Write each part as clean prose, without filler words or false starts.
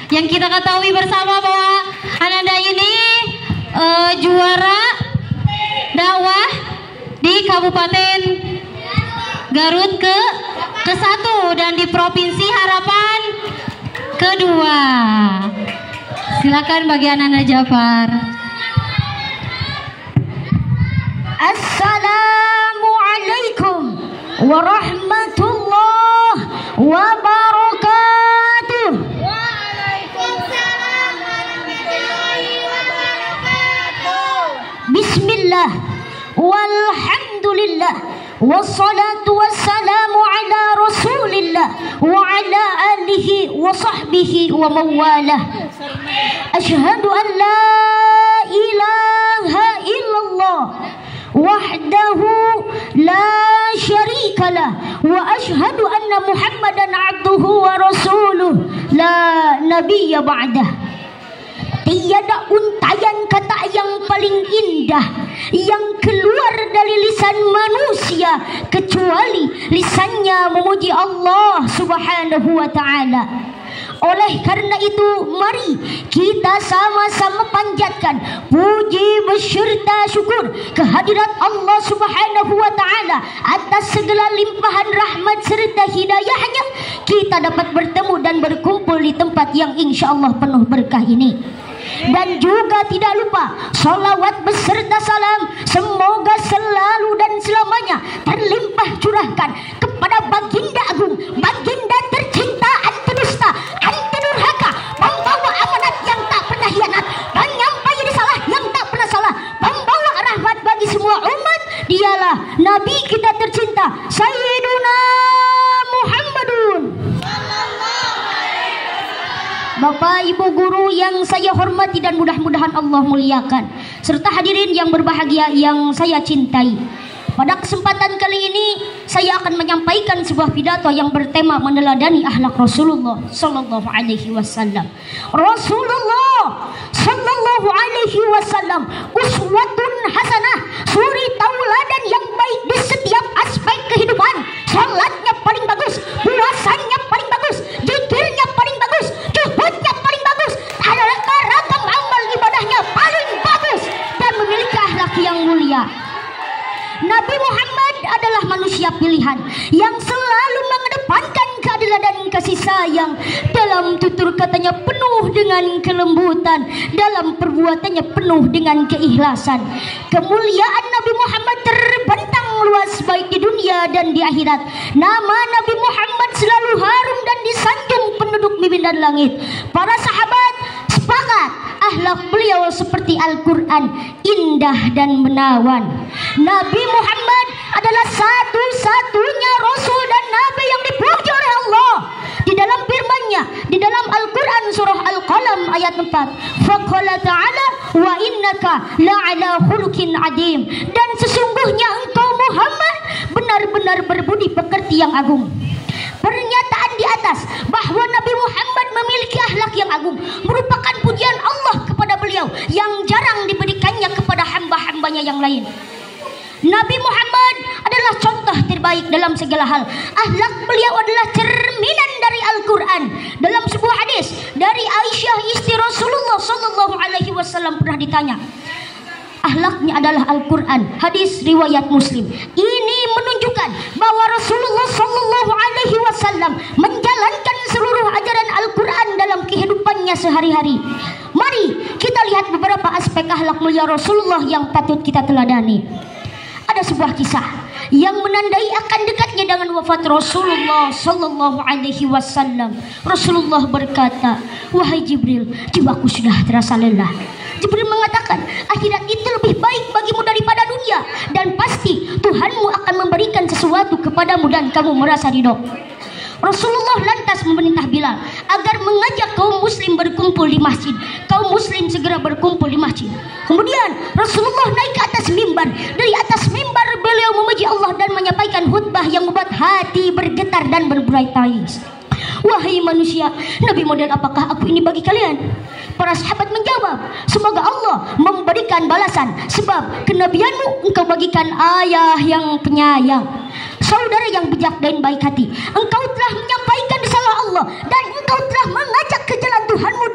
Yang kita ketahui bersama bahwa Ananda ini juara dakwah di Kabupaten Garut ke-1 dan di Provinsi Harapan kedua. Silakan bagi Ananda Jafar. Assalamualaikum warahmatullahi wabarakatuh. Waalaikumsalam warahmatullahi wabarakatuh. Bismillah walhamdulillah wassalatu wassalamu ala rasulillah wa ala alihi wa sahbihi wa mawalah. Ashhadu an la ilaha illallah wahdahu la syarikalah wa ashhadu anna muhammadan abduhu wa rasuluh la nabiyya ba'dah. Tiada untayan kata yang paling indah yang keluar dari lisan manusia kecuali lisannya memuji Allah Subhanahu wa ta'ala. Oleh karena itu, mari kita sama-sama panjatkan puji beserta syukur kehadirat Allah Subhanahu wa ta'ala atas segala limpahan rahmat serta hidayahnya. Kita dapat bertemu dan berkumpul di tempat yang insya Allah penuh berkah ini. Dan juga tidak lupa salawat beserta salam semoga selalu dan selamanya terlimpah curahkan kepada baginda agung, baginda tercinta, anti dusta, anti durhaka, pembawa amanat yang tak pernah hianat, penyampai risalah yang tak pernah salah, pembawa rahmat bagi semua umat. Dialah Nabi kita tercinta Sayyiduna Muhammadun. Bapak, Ibu guru yang saya hormati dan mudah-mudahan Allah muliakan, serta hadirin yang berbahagia yang saya cintai. Pada kesempatan kali ini saya akan menyampaikan sebuah pidato yang bertema meneladani akhlak Rasulullah sallallahu alaihi wasallam. Rasulullah sallallahu alaihi wasallam uswatun hasanah, suri tauladan yang baik di setiap aspek kehidupan. Salatnya paling bagus, puasanya paling bagus, zikirnya paling bagus, juhudnya paling bagus, ragam amal ibadahnya paling bagus dan memiliki akhlak yang mulia. Nabi Muhammad adalah manusia pilihan yang selalu mengedepankan keadilan dan kasih sayang. Dalam tutur katanya penuh dengan kelembutan, dalam perbuatannya penuh dengan keikhlasan. Kemuliaan Nabi Muhammad terbentang luas baik di dunia dan di akhirat. Nama Nabi Muhammad selalu harum dan disanjung penduduk bumi dan langit. Para sahabat sepakat akhlak beliau seperti Al-Quran, indah dan menawan. Nabi Muhammad adalah satu-satunya Rasul dan Nabi yang dipuji oleh Allah. Di dalam firman-Nya, di dalam Al-Quran surah Al-Qalam ayat 4, faqala ta'ala wa innaka la'ala khuluqin adim. Dan sesungguhnya engkau Muhammad benar-benar berbudi pekerti yang agung. Pernyataan di atas bahwa Nabi Muhammad memiliki akhlak yang agung merupakan pujian Allah kepada beliau yang jarang diberikannya kepada hamba-hambanya yang lain. Nabi Muhammad adalah contoh terbaik dalam segala hal. Akhlak beliau adalah cerminan dari Al-Quran. Dalam sebuah hadis dari Aisyah istri Rasulullah sallallahu alaihi wasallam pernah ditanya, akhlaknya adalah Al-Quran. Hadis riwayat Muslim. Ini menunjukkan bahwa Rasulullah sallallahu alaihi wasallam menjalankan seluruh ajaran Al-Quran dalam kehidupannya sehari-hari. Mari kita lihat beberapa aspek akhlak mulia Rasulullah yang patut kita teladani. Ada sebuah kisah yang menandai akan dekatnya dengan wafat Rasulullah sallallahu alaihi wasallam. Rasulullah berkata, "Wahai Jibril, jiwaku sudah terasa lelah." Jibril mengatakan, akhirat itu lebih baik bagimu daripada dunia, dan pasti Tuhanmu akan memberikan sesuatu kepadamu dan kamu merasa ridho. Rasulullah lantas memerintah Bilal agar mengajak kaum muslim berkumpul di masjid. Kaum muslim segera berkumpul di masjid. Kemudian Rasulullah naik ke atas mimbar. Dari atas mimbar beliau memuji Allah dan menyampaikan khutbah yang membuat hati bergetar dan berberai tangis. Wahai manusia, Nabi model apakah aku ini bagi kalian? Para sahabat menjawab, semoga Allah memberikan balasan, sebab kenabianmu engkau bagikan ayah yang penyayang, saudara yang bijak dan baik hati. Engkau telah menyampaikan risalah Allah dan engkau telah mengajak ke jalan Tuhanmu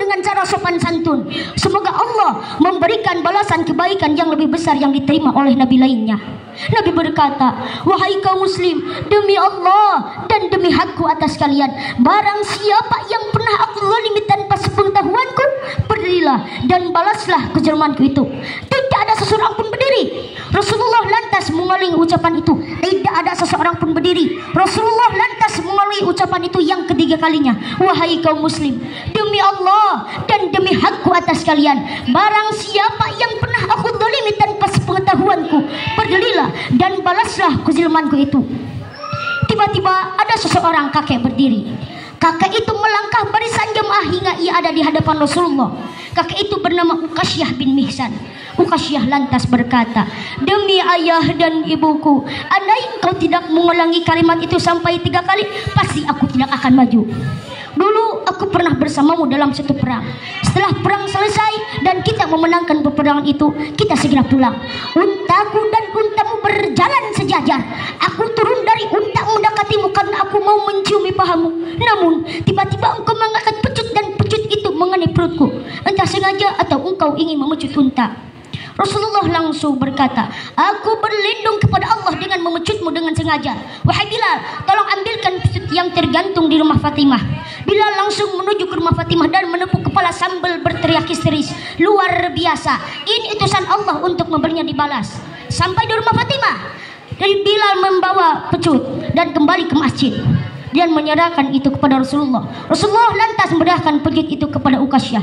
dituntun. Semoga Allah memberikan balasan kebaikan yang lebih besar yang diterima oleh nabi lainnya. Nabi berkata, wahai kaum muslim, demi Allah dan demi hakku atas kalian, barang siapa yang pernah aku zalimi tanpa sepengetahuanku, berdirilah dan balaslah kezalimanku itu. Tidak ada seseorang pun berdiri. Rasulullah lantas mengulangi ucapan itu. Tidak ada seseorang pun berdiri. Rasulullah lantas mengulangi ucapan itu yang ketiga kalinya. Wahai kaum muslim, demi Allah dan demi hakku atas kalian, barang siapa yang pernah aku zalimi tanpa sepengetahuanku, berdirilah dan balaslah kezalimanku itu. Tiba-tiba ada seseorang kakek berdiri. Kakek itu melangkah barisan jemaah hingga ia ada di hadapan Rasulullah. Kakek itu bernama Uqasyah bin Mihsan. Uqasyah lantas berkata, demi ayah dan ibuku, andai engkau tidak mengulangi kalimat itu sampai 3 kali, pasti aku tidak akan maju. Dulu aku pernah bersamamu dalam satu perang. Setelah perang selesai dan kita memenangkan peperangan itu, kita segera pulang. Untaku dan untamu berjalan sejajar. Aku turun dari unta mendekatimu karena aku mau menciumi pahamu. Namun tiba-tiba engkau mengangkat pecut dan pecut itu mengenai perutku. Entah sengaja atau engkau ingin memecut unta. Rasulullah langsung berkata, aku berlindung kepada Allah dengan memecutmu dengan sengaja. Wahai Bilal, tolong ambilkan pecut yang tergantung di rumah Fatimah. Bilal langsung menuju ke rumah Fatimah dan menepuk kepala sambil berteriak histeris. Luar biasa, ini utusan Allah untuk memberinya dibalas. Sampai di rumah Fatimah, dari Bilal membawa pecut dan kembali ke masjid dan menyerahkan itu kepada Rasulullah. Rasulullah lantas menyerahkan pecut itu kepada Uqasyah.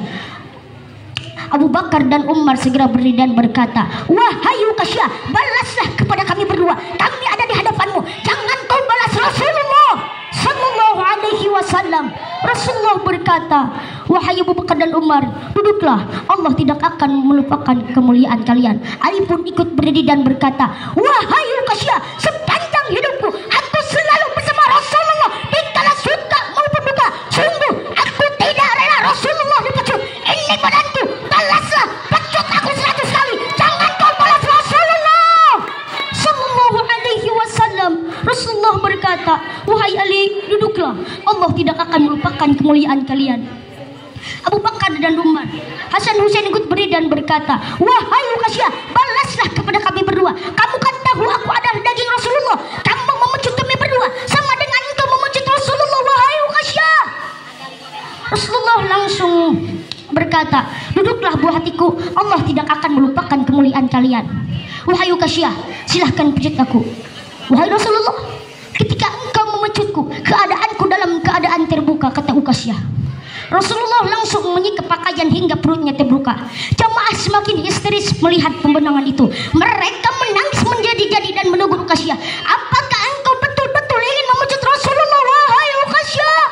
Abu Bakar dan Umar segera berdiri dan berkata, wahai Uqasyah, balaslah kepada kami berdua. Kami ada di hadapanmu. Jangan kau balas Rasulullah sallallahu alaihi wasallam. Rasulullah berkata, wahai Abu Bakar dan Umar, duduklah. Allah tidak akan melupakan kemuliaan kalian. Ali pun ikut berdiri dan berkata, wahai Uqasyah, sepanjang hidupku aku selalu bersama Rasulullah di kala suka maupun duka. Sungguh aku tidak rela Rasulullah dipecut. Ini badanku, balaslah pecut aku 100 kali. Jangan kau balas Rasulullah sallallahu alaihi wasallam. Rasulullah berkata, wahai Ali, duduklah. Allah tidak akan melupakan kemuliaan kalian. Abu Bakar dan Umar, Hasan Husain ikut berdiri dan berkata, wahai Uqasyah, balaslah kepada kami berdua. Kamu kan tahu aku adalah daging Rasulullah. Kamu memecut kami berdua sama dengan engkau memecut Rasulullah, wahai Uqasyah. Rasulullah langsung berkata, duduklah buah hatiku, Allah tidak akan melupakan kemuliaan kalian. Wahai Uqasyah, silahkan pecut aku. Wahai Rasulullah, ketika engkau memecutku, keadaanku dalam keadaan terbuka, kata Uqasyah. Rasulullah langsung menyikap pakaian hingga perutnya terbuka. Jamaah semakin histeris melihat pembenangan itu. Mereka menangis menjadi-jadi dan menegur Uqasyah, apakah engkau betul-betul ingin memecut Rasulullah, wahai Uqasyah?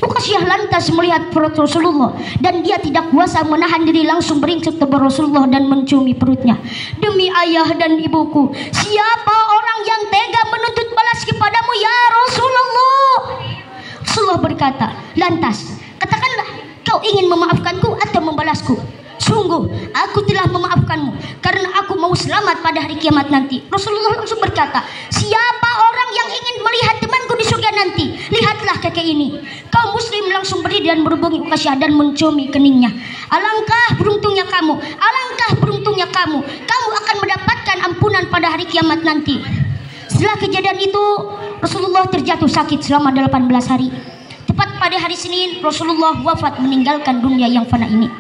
Uqasyah lantas melihat perut Rasulullah dan dia tidak kuasa menahan diri, langsung beringsut ke Rasulullah dan menciumi perutnya. Demi ayah dan ibuku, siapa orang yang tega menuntut balas kepadamu ya Rasulullah? Rasulullah berkata, lantas katakanlah, kau ingin memaafkanku atau membalasku? Sungguh aku telah memaafkanmu karena aku mau selamat pada hari kiamat nanti. Rasulullah langsung berkata, siapa orang yang ingin melihat temanku di surga nanti, lihatlah kakek ini. Kaum muslim langsung berdiri dan berhubungi Uqasyah dan menciumi keningnya. Alangkah beruntungnya kamu, alangkah beruntungnya kamu. Kamu akan mendapatkan ampunan pada hari kiamat nanti. Setelah kejadian itu, Rasulullah terjatuh sakit selama 18 hari. Tepat pada hari Senin, Rasulullah wafat meninggalkan dunia yang fana ini.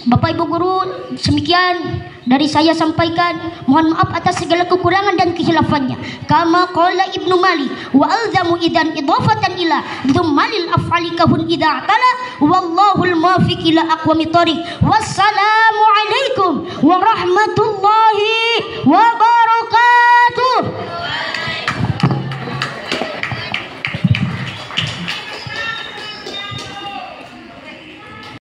Bapak Ibu Guru, demikian dari saya sampaikan. Mohon maaf atas segala kekurangan dan kehilafannya. Kama qala Ibnu Malik, wa alzamu idan idhafatan ila dzummalil af'ali kahun idza tala wallahul muwaffiq ila aqwamit thoriq. Wassalamu alaikum warahmatullahi wabarakatuh.